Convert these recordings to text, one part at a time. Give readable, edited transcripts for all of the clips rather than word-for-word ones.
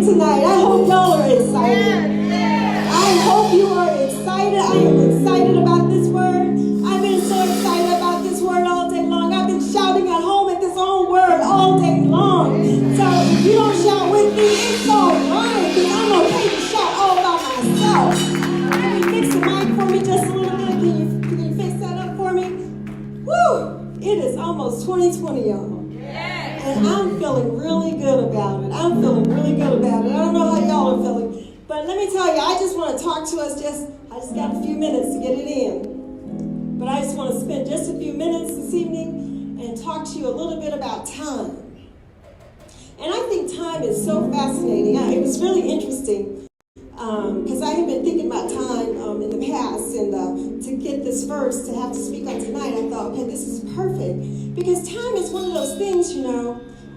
excited tonight. I hope y'all are excited. I hope you are excited. I am excited about this word. I've been so excited about this word all day long. I've been shouting at home at this own word all day long. So if you don't shout with me, it's all right. Because I'm okay to shout all by myself. Can you fix the mic for me just a little bit? Can you fix that up for me? Woo! It is almost 2020, y'all. And I'm feeling really good about it. I don't know how y'all are feeling. But let me tell you, I just want to talk to us I just got a few minutes to get it in. But I just want to spend just a few minutes this evening and talk to you a little bit about time. And I think time is so fascinating. It was really interesting because I have been thinking about time in the past. And to get this verse, to have to speak on tonight, I thought, okay, this is perfect. Because time is one of those things,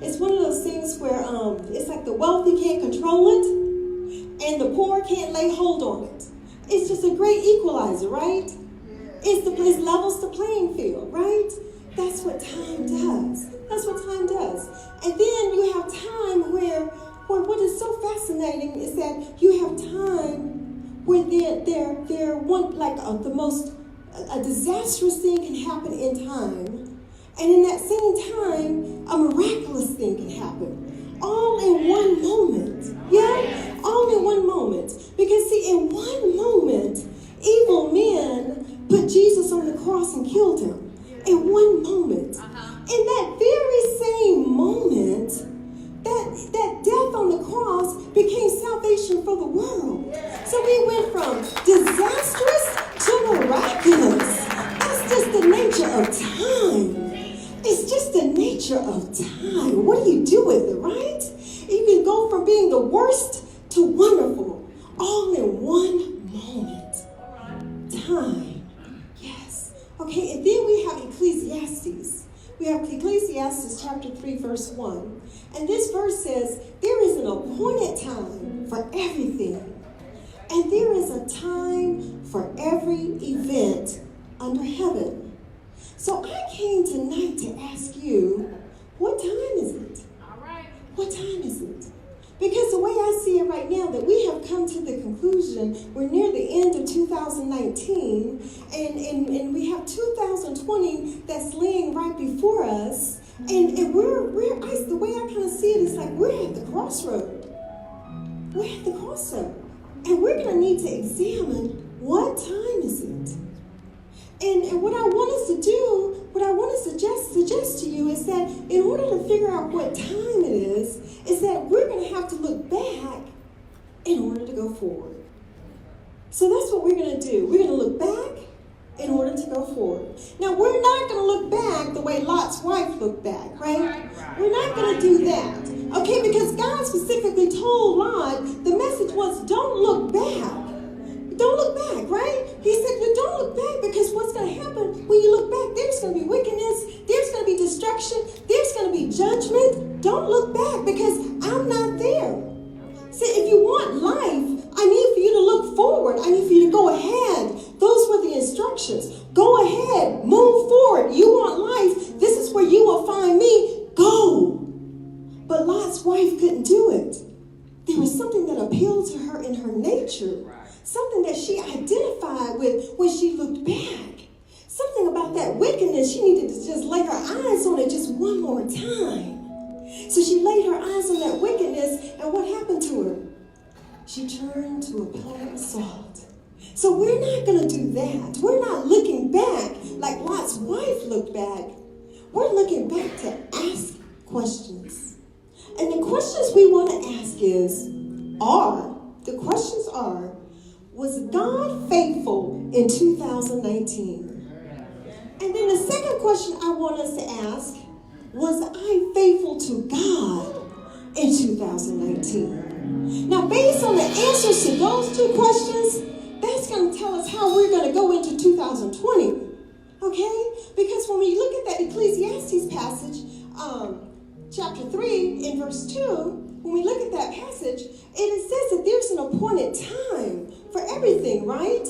it's one of those things where it's like the wealthy can't control it and the poor can't lay hold on it. It's just a great equalizer, right? It levels the playing field, right? That's what time does. And then you have time where what is so fascinating is that you have time where a disastrous thing can happen in time. And in that same time, a miraculous thing can happen. All in one moment. Yeah? All in one moment. Because see, in one moment, evil men put Jesus on the cross and killed him. In one moment. In that very same moment, that death on the cross became salvation for the world. So we went from disastrous to miraculous. That's just the nature of time. It's just the nature of time. What do you do with it, right? You can go from being the worst to wonderful, all in one moment. Time. Yes. Okay, and then we have Ecclesiastes. We have Ecclesiastes chapter 3, verse 1. And this verse says, there is an appointed time for everything. And there is a time for every event under heaven. So I came tonight to ask you, what time is it? All right. What time is it? Because the way I see it right now, that we have come to the conclusion, we're near the end of 2019, and we have 2020 that's laying right before us, and the way I kind of see it is like we're at the crossroad. We're at the crossroad. And we're going to need to examine what time is it? And what I want us to do, what I want to suggest to you is that in order to figure out what time it is that we're going to have to look back in order to go forward. So that's what we're going to do. We're going to look back in order to go forward. Now, we're not going to look back the way Lot's wife looked back, right? We're not going to do that. Okay, because God specifically told Lot, the message was, don't look back. Don't look back, right? He said, well, don't look back, because what's going to happen when you look back? There's going to be wickedness. There's going to be destruction. There's going to be judgment. Don't look back, because I'm not there. See, if you want life, I need for you to look forward. I need for you to go ahead. Those were the instructions. Go ahead. Move forward. You want life. This is where you will find me. Go. But Lot's wife couldn't do it. There was something that appealed to her in her nature. Something that she identified with when she looked back. Something about that wickedness, she needed to just lay her eyes on it just one more time. So she laid her eyes on that wickedness, and what happened to her? She turned to a pillar of salt. So we're not going to do that. We're not looking back like Lot's wife looked back. We're looking back to ask questions. And the questions we want to ask was God faithful in 2019? And then the second question I want us to ask, was I faithful to God in 2019? Now, based on the answers to those two questions, that's going to tell us how we're going to go into 2020. Okay? Because when we look at that Ecclesiastes passage, chapter 3 in verse 2, when we look at that passage, it says that there's an appointed time for everything, right?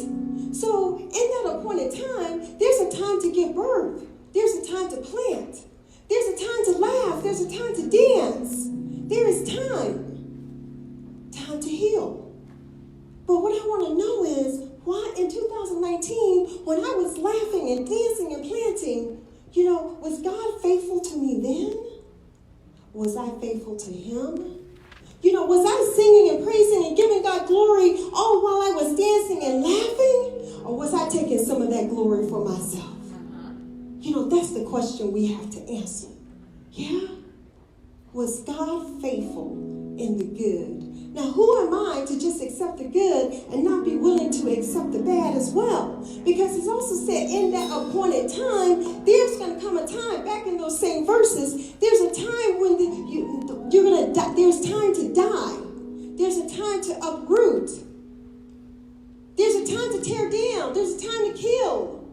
So in that appointed time, there's a time to give birth. There's a time to plant. There's a time to laugh. There's a time to dance. There is time. singing and dancing and planting, was God faithful to me then? Was I faithful to him? Was I singing and praising and giving God glory all while I was dancing and laughing? Or was I taking some of that glory for myself? That's the question we have to answer. Yeah? Was God faithful in the good? Now, who am I to just accept the good and not be willing to accept the bad as well? Because it's also said in that appointed time, there's going to come a time, back in those same verses, there's a time when you're going to die. There's time to die. There's a time to uproot. There's a time to tear down. There's a time to kill.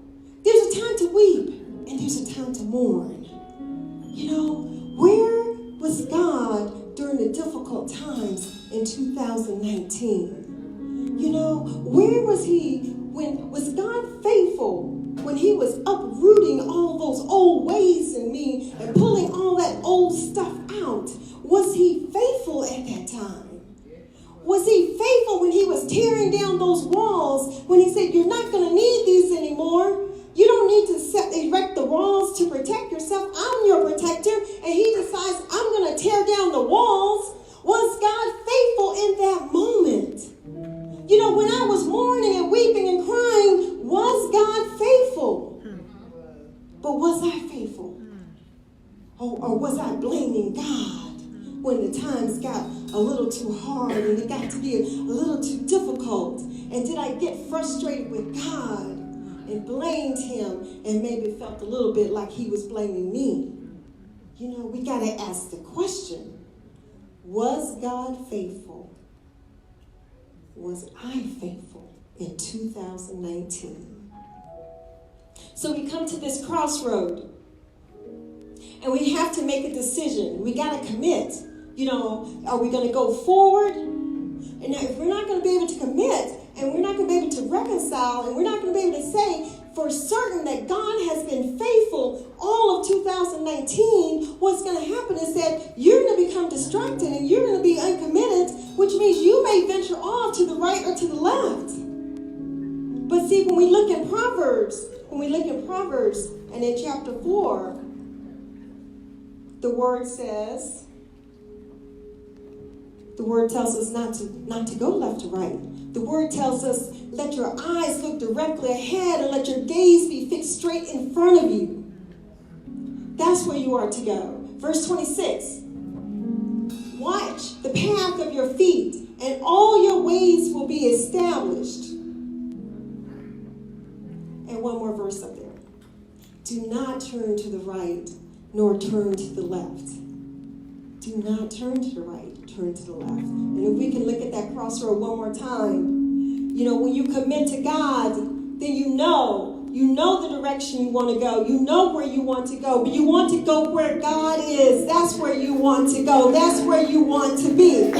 There's a time to weep. And there's a time to mourn. Where was God during the difficult times in 2019? Where was he was God faithful when he was uprooting all those old ways in me and pulling all that old stuff out? Was he faithful at that time? Was he faithful when he was tearing down those walls, when he said, you're not going to need these anymore? You don't need to erect the walls to protect yourself. I'm your protector. And he decides, I'm going to tear down the walls. Was God faithful in that moment? When I was mourning and weeping and crying, was God faithful? But was I faithful? Or was I blaming God when the times got a little too hard and it got to be a little too difficult? And did I get frustrated with God and blamed him and maybe felt a little bit like he was blaming me? We got to ask the question, was God faithful? Was I faithful in 2019? So we come to this crossroad and we have to make a decision. We got to commit. Are we going to go forward? And if we're not going to be able to commit, and we're not going to be able to reconcile, and we're not going to be able to say for certain that God has been faithful all of 2019, what's going to happen is that you're going to become distracted and you're going to be uncommitted, which means you may venture off to the right or to the left. But see, when we look in Proverbs, and in chapter 4, the word tells us not to go left to right. The word tells us, let your eyes look directly ahead and let your gaze be fixed straight in front of you. That's where you are to go. Verse 26. Watch the path of your feet, and all your ways will be established. And one more verse up there. Do not turn to the right, nor turn to the left. Do not turn to the right, turn to the left. And if we can look at that crossroad one more time, when you commit to God, then you know the direction you want to go. You know where you want to go, but you want to go where God is. That's where you want to go. That's where you want to be.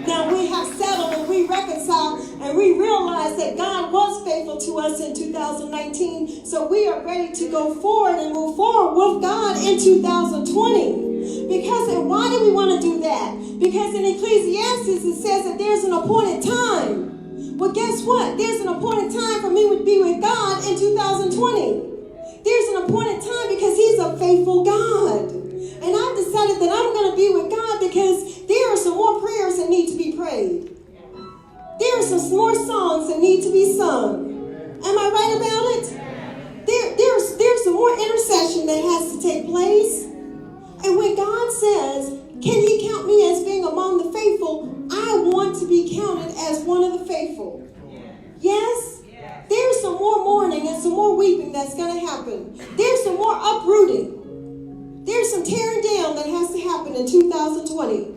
Now we have settled and we reconcile and we realize that God was faithful to us in 2019. So we are ready to go forward and move forward with God in 2020. And why do we want to do that? Because in Ecclesiastes it says that there's an appointed time. Well, guess what? There's an appointed time for me to be with God in 2020. There's an appointed time because he's a faithful God. And I've decided that I'm going to be with God because there are some more prayers that need to be prayed. There are some more songs that need to be sung. Am I right about it? There's some more intercession that has to take place. And when God says, can he count me as being among the faithful? I want to be counted as one of the faithful. Yes? There's some more mourning and some more weeping that's going to happen. There's some more uprooting. There's some tearing down that has to happen in 2020.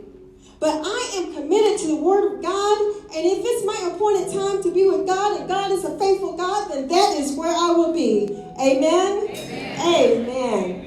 But I am committed to the word of God. And if it's my appointed time to be with God and God is a faithful God, then that is where I will be. Amen? Amen. Amen.